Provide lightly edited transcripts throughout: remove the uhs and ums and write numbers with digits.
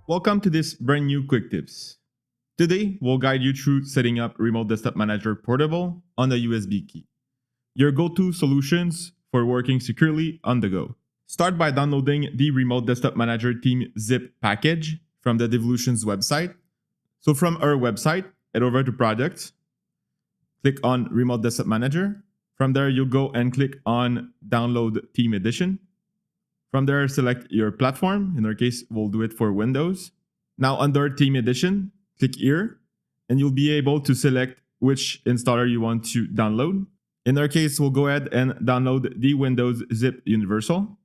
Welcome to this brand new quick tips. Today, we'll guide you through setting up Remote Desktop Manager Portable on the USB key, your go-to solutions for working securely on the go. Start by downloading the Remote Desktop Manager Team zip package from the Devolutions website. So from our website, head over to Products, click on Remote Desktop Manager. From there, you'll go and click on Download Team Edition. From there, select your platform. In our case, we'll do it for Windows. Now under Team Edition, click here, and you'll be able to select which installer you want to download. In our case, we'll go ahead and download the Windows Zip Universal.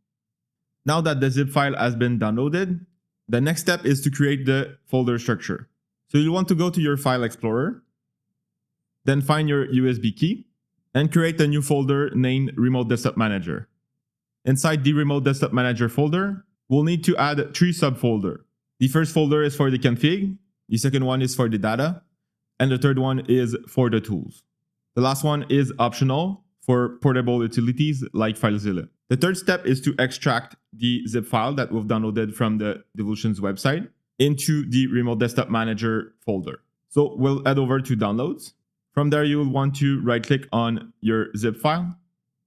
Now that the zip file has been downloaded, the next step is to create the folder structure. So you'll want to go to your File Explorer, then find your USB key, and create a new folder named Remote Desktop Manager. Inside the Remote Desktop Manager folder, we'll need to add 3 subfolders. The first folder is for the config, the second one is for the data, and the third one is for the tools. The last one is optional for portable utilities like FileZilla. The third step is to extract the zip file that we've downloaded from the Devolutions website into the Remote Desktop Manager folder. So we'll head over to Downloads. From there, you'll want to right-click on your zip file,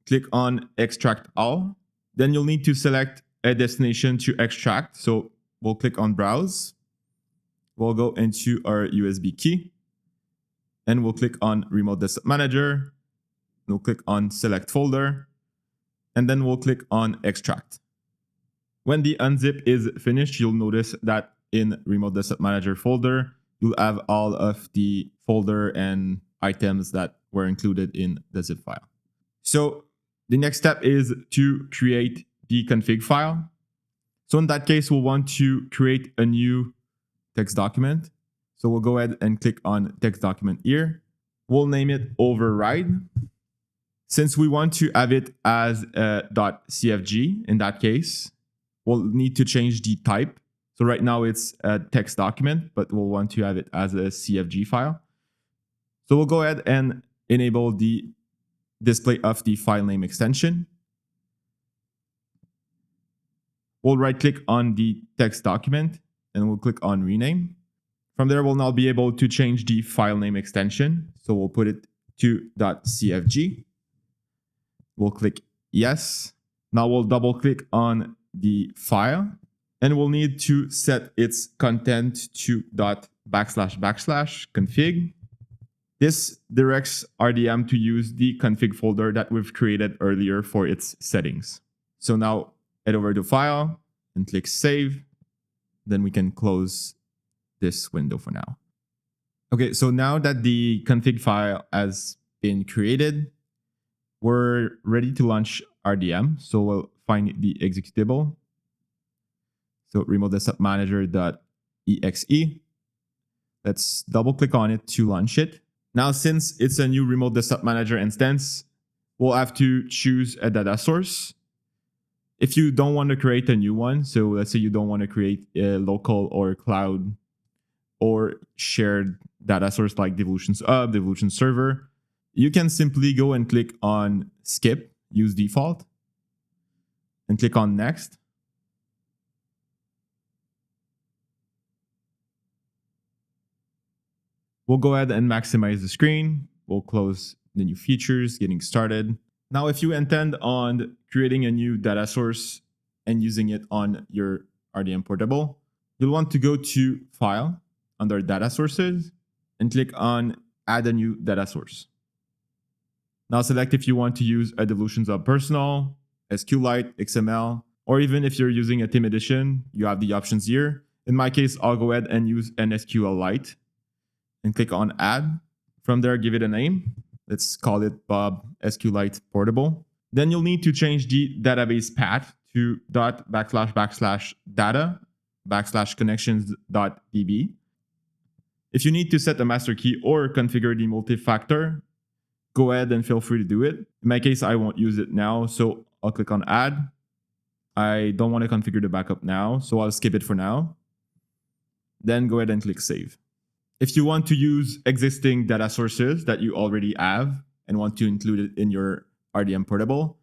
click on Extract All. Then you'll need to select a destination to extract. So we'll click on Browse. We'll go into our USB key, and we'll click on Remote Desktop Manager. We'll click on Select Folder, and then we'll click on Extract. When the unzip is finished, you'll notice that in Remote Desktop Manager folder, you'll have all of the folder and items that were included in the zip file. So the next step is to create the config file. So in that case, we'll want to create a new text document. So we'll go ahead and click on text document here. We'll name it override. Since we want to have it as a .cfg, in that case, we'll need to change the type. So right now it's a text document, but we'll want to have it as a CFG file. So we'll go ahead and enable the display of the file name extension. We'll right click on the text document and we'll click on rename. From there, we'll now be able to change the file name extension. So we'll put it to .cfg. We'll click yes. Now we'll double click on the file and we'll need to set its content to //config. This directs RDM to use the config folder that we've created earlier for its settings. So now head over to File and click Save. Then we can close this window for now. Okay, so now that the config file has been created, we're ready to launch RDM. So we'll find the executable. So Remote Desktop Manager.exe. Let's double click on it to launch it. Now, since it's a new Remote Desktop Manager instance, we'll have to choose a data source. If you don't want to create a new one, so let's say you don't want to create a local or cloud or shared data source like Devolutions Hub, Devolutions Server, you can simply go and click on Skip, Use Default, and click on Next. We'll go ahead and maximize the screen. We'll close the new features, getting started. Now, if you intend on creating a new data source and using it on your RDM portable, you'll want to go to File under Data Sources and click on Add a new data source. Now select if you want to use a Devolutions Hub Personal, SQLite, XML, or even if you're using a Team Edition, you have the options here. In my case, I'll go ahead and use an SQLite and click on Add. From there, give it a name. Let's call it Bob SQLite Portable. Then you'll need to change the database path to .//data/connections.db. If you need to set a master key or configure the multi-factor, go ahead and feel free to do it. In my case, I won't use it now, so I'll click on Add. I don't want to configure the backup now, so I'll skip it for now. Then go ahead and click Save. If you want to use existing data sources that you already have and want to include it in your RDM portable,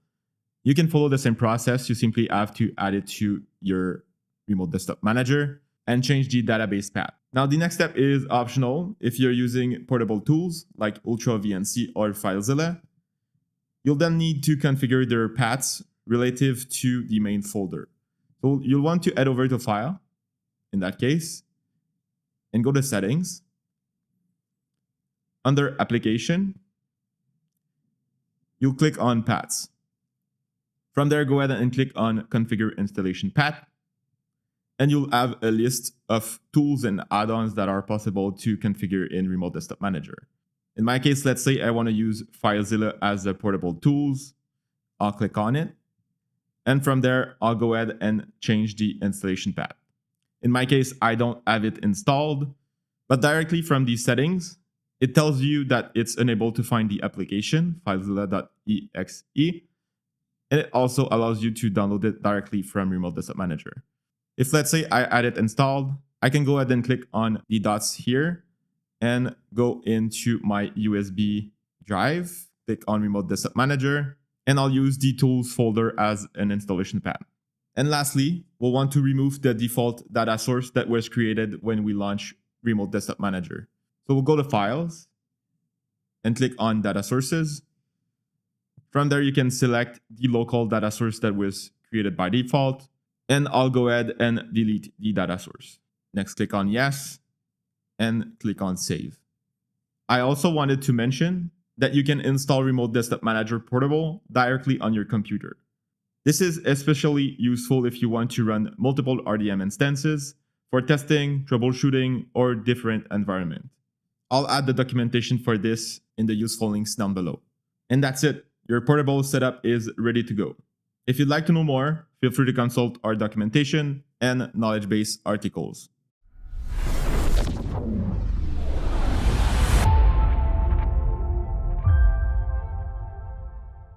you can follow the same process. You simply have to add it to your Remote Desktop Manager. and change the database path. Now, the next step is optional. If you're using portable tools like Ultra VNC or FileZilla, you'll then need to configure their paths relative to the main folder. So you'll want to head over to File, in that case, and go to Settings. Under Application, you'll click on Paths. From there, go ahead and click on Configure Installation Path, and you'll have a list of tools and add-ons that are possible to configure in Remote Desktop Manager. In my case, let's say I want to use FileZilla as a portable tools. I'll click on it. And from there, I'll go ahead and change the installation path. In my case, I don't have it installed, but directly from the settings, it tells you that it's unable to find the application, filezilla.exe, and it also allows you to download it directly from Remote Desktop Manager. If let's say I had it installed, I can go ahead and click on the dots here and go into my USB drive, click on Remote Desktop Manager, and I'll use the tools folder as an installation path. And lastly, we'll want to remove the default data source that was created when we launch Remote Desktop Manager. So we'll go to Files and click on Data Sources. From there, you can select the local data source that was created by default, and I'll go ahead and delete the data source. Next, click on Yes, and click on Save. I also wanted to mention that you can install Remote Desktop Manager Portable directly on your computer. This is especially useful if you want to run multiple RDM instances for testing, troubleshooting, or different environment. I'll add the documentation for this in the useful links down below. And that's it. Your portable setup is ready to go. If you'd like to know more, feel free to consult our documentation and knowledge base articles.